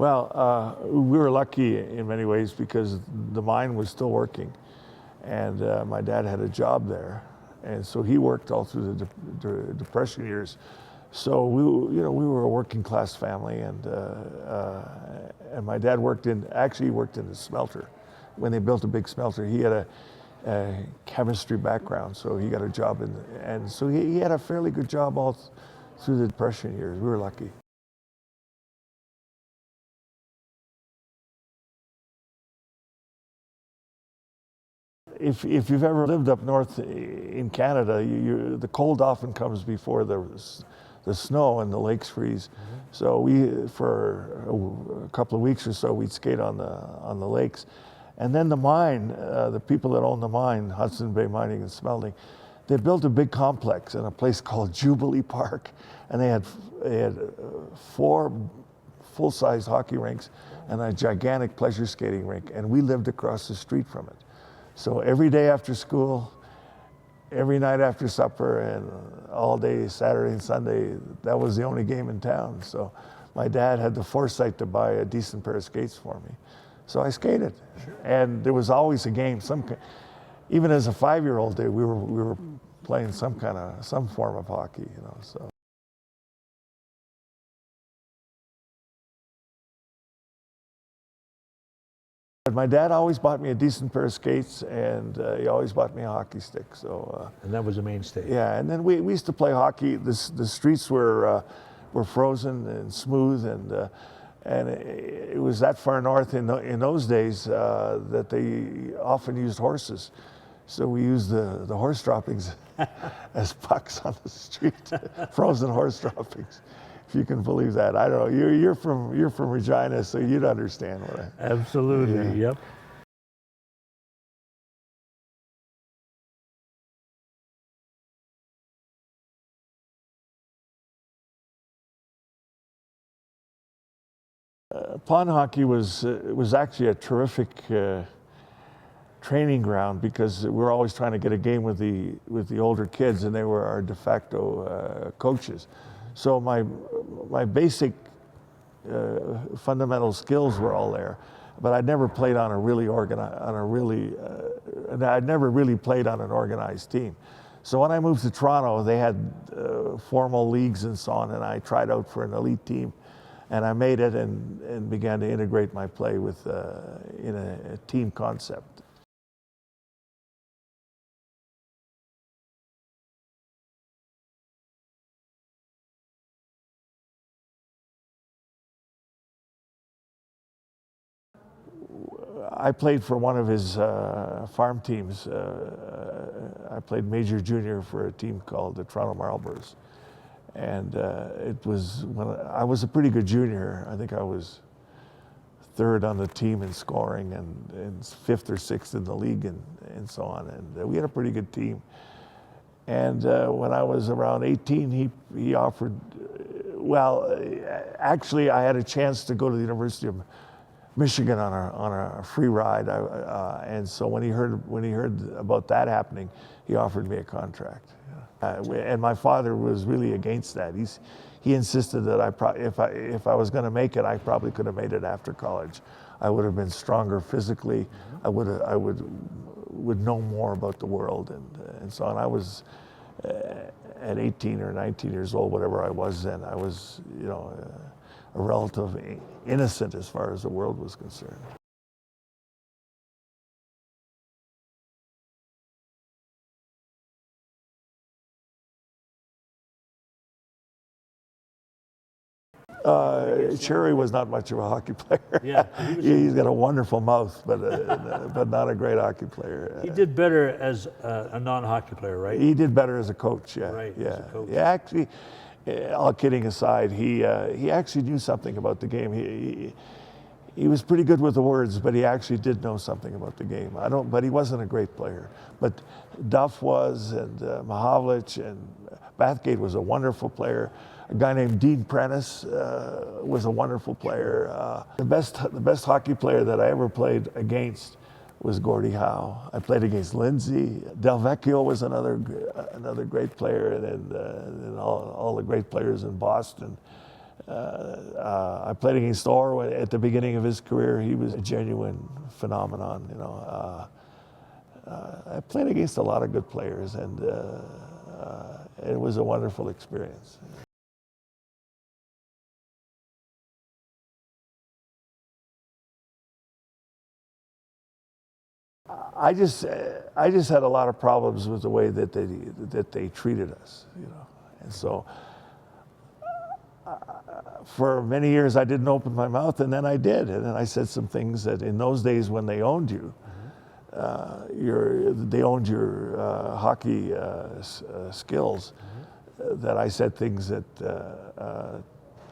Well, we were lucky in many ways because the mine was still working, and my dad had a job there, and so he worked all through the Depression years. So we were a working class family, and my dad actually worked in the smelter. When they built a big smelter, he had a chemistry background, so he got a job and so he had a fairly good job all through the Depression years. We were lucky. If you've ever lived up north in Canada, the cold often comes before the snow and the lakes freeze. Mm-hmm. So for a couple of weeks or so, we'd skate on the lakes. And then the mine, the people that own the mine, Hudson Bay Mining and Smelting, they built a big complex in a place called Jubilee Park. And they had 4 full-size hockey rinks and a gigantic pleasure skating rink. And we lived across the street from it. So every day after school, every night after supper, and all day Saturday and Sunday, that was the only game in town. So my dad had the foresight to buy a decent pair of skates for me. So I skated. Sure. And there was always a game. Even as a 5-year-old, we were playing some form of hockey, so. But my dad always bought me a decent pair of skates, and he always bought me a hockey stick. So. And that was a mainstay. Yeah, and then we used to play hockey. The streets were frozen and smooth, and it was that far north in those days that they often used horses. So we used the horse droppings as pucks on the street, frozen horse droppings. If you can believe that. I don't know. You're from Regina, so you'd understand what I. Absolutely. Yeah. Yep. Pond hockey was actually a terrific training ground because we were always trying to get a game with the older kids, and they were our de facto coaches. So my basic fundamental skills were all there, but I'd never played on I'd never really played on an organized team. So when I moved to Toronto, they had formal leagues and so on, and I tried out for an elite team, and I made it and began to integrate my play in a team concept. I played for one of his farm teams. I played major junior for a team called the Toronto Marlboros. And it was when I was a pretty good junior. I think I was 3rd on the team in scoring and 5th or 6th in the league and so on. And we had a pretty good team. And when I was around 18, he offered, well, actually I had a chance to go to the University of Michigan on a free ride, and so when he heard about that happening, he offered me a contract. And my father was really against that. He insisted that if I was going to make it, I probably could have made it after college. I would have been stronger physically. I would know more about the world and so on. I was at 18 or 19 years old, whatever I was then. I was a relative innocent as far as the world was concerned. Cherry was not much of a hockey player. Yeah, he's got a wonderful mouth, but not a great hockey player. He did better as a non-hockey player, right? He did better as a coach. Yeah, right. Yeah, as a coach. Yeah. Actually, all kidding aside, he actually knew something about the game. He was pretty good with the words, but he actually did know something about the game. But he wasn't a great player. But Duff was, and Mahavlich, and Bathgate was a wonderful player. A guy named Dean Prentice was a wonderful player. The best hockey player that I ever played against was Gordie Howe. I played against Lindsay. Del Vecchio was another great player, and all the great players in Boston. I played against Orr at the beginning of his career. He was a genuine phenomenon, you know. I played against a lot of good players, and it was a wonderful experience. I just had a lot of problems with the way that they treated us, you know, and so for many years I didn't open my mouth, and then I did, and then I said some things that in those days when they owned you, they owned your hockey skills. That I said things that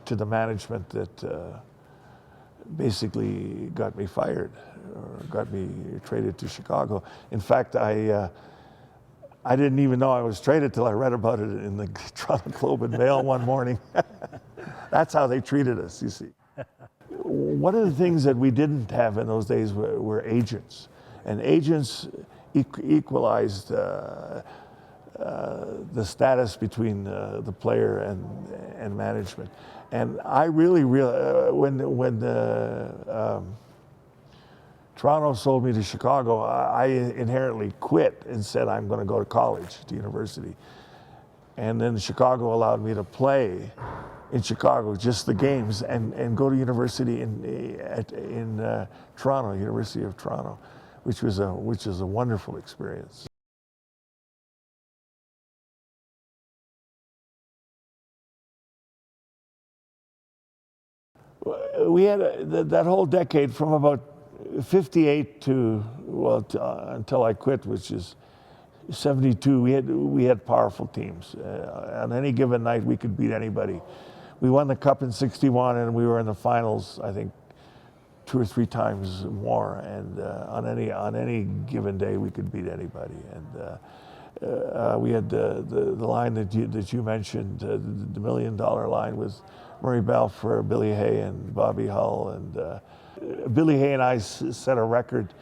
to the management that basically got me fired or got me traded to Chicago. In fact, I didn't even know I was traded till I read about it in the Toronto Globe and Mail one morning. That's how they treated us, you see. One of the things that we didn't have in those days were agents. And agents equalized the status between the player and management. And I really when Toronto sold me to Chicago, I inherently quit and said I'm going to go to college, to university. And then Chicago allowed me to play in Chicago, just the games, and go to university in Toronto, University of Toronto, which was a wonderful experience. We had that whole decade from about 58 to, well, until I quit, which is 72. We had powerful teams. On any given night, we could beat anybody. We won the cup in '61, and we were in the finals, I think, 2 or 3 times more. And on any given day, we could beat anybody. And we had the line that you mentioned, the $1 million line with Murray Balfour, Billy Hay, and Bobby Hull. And Billy Hay and I set a record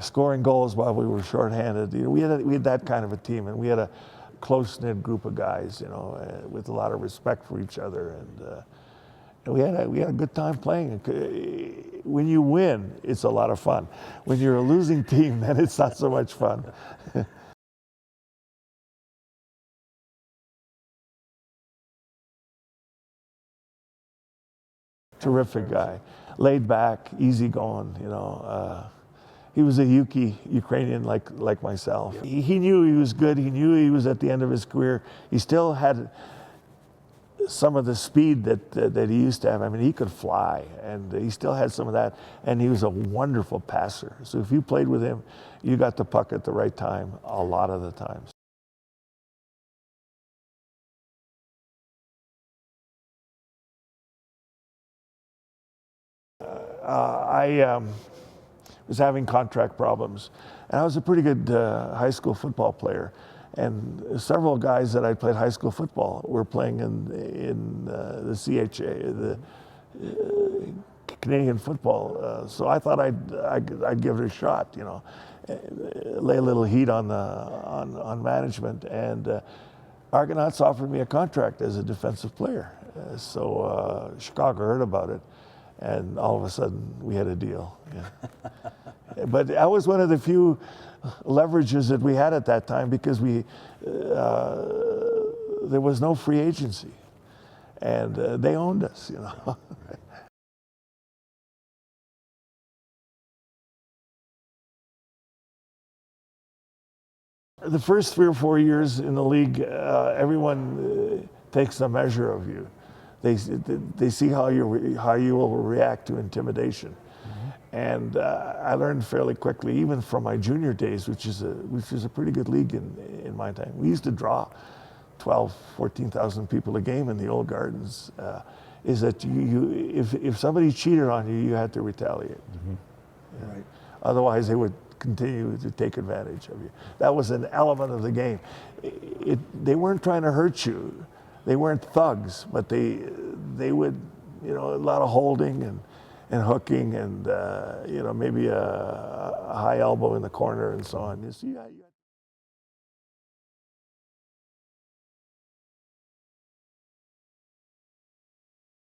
scoring goals while we were shorthanded. You know, we had that kind of a team, and we had a close-knit group of guys, you know, with a lot of respect for each other. And we had a good time playing. When you win, it's a lot of fun. When you're a losing team, then it's not so much fun. Terrific guy, laid back, easygoing, you know. He was a Ukrainian like myself. He knew he was good. He knew he was at the end of his career. He still had some of the speed that he used to have. I mean, he could fly, and he still had some of that. And he was a wonderful passer. So if you played with him, you got the puck at the right time a lot of the times. I was having contract problems, and I was a pretty good high school football player. And several guys that I played high school football were playing in the CHA, the Canadian football. So I thought I'd give it a shot, you know, lay a little heat on management. And Argonauts offered me a contract as a defensive player. So Chicago heard about it, and all of a sudden we had a deal. Yeah. But that was one of the few leverages that we had at that time, because there was no free agency, and they owned us, you know. The first 3 or 4 years in the league, everyone takes a measure of you. They see how you will react to intimidation. And I learned fairly quickly, even from my junior days, which is a pretty good league in my time. We used to draw 12, 14,000 people a game in the old gardens. Is that if somebody cheated on you, you had to retaliate. Yeah. Right. Otherwise, they would continue to take advantage of you. That was an element of the game. They weren't trying to hurt you. They weren't thugs, but they would, you know, a lot of holding and hooking, and you know, maybe a high elbow in the corner and so on. You see,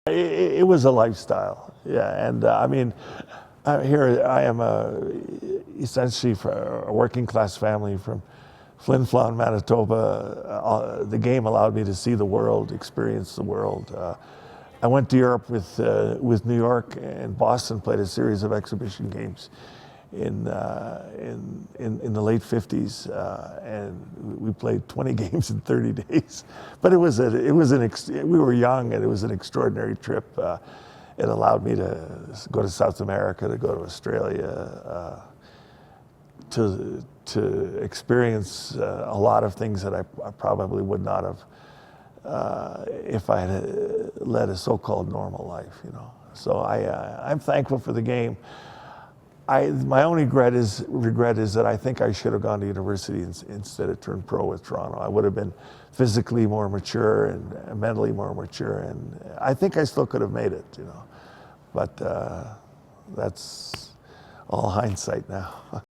It was a lifestyle, yeah. And I mean, here I am essentially from a working class family from Flin Flon, Manitoba. The game allowed me to see the world, experience the world. I went to Europe with New York and Boston, played a series of exhibition games in the late 50s, and we played 20 games in 30 days. But we were young, and it was an extraordinary trip. It allowed me to go to South America, to go to Australia, to experience a lot of things that I probably would not have if I had led a so-called normal life, you know. So I'm thankful for the game. My only regret is that I think I should have gone to university instead of turned pro with Toronto. I would have been physically more mature and mentally more mature, and I think I still could have made it, you know. But that's all hindsight now.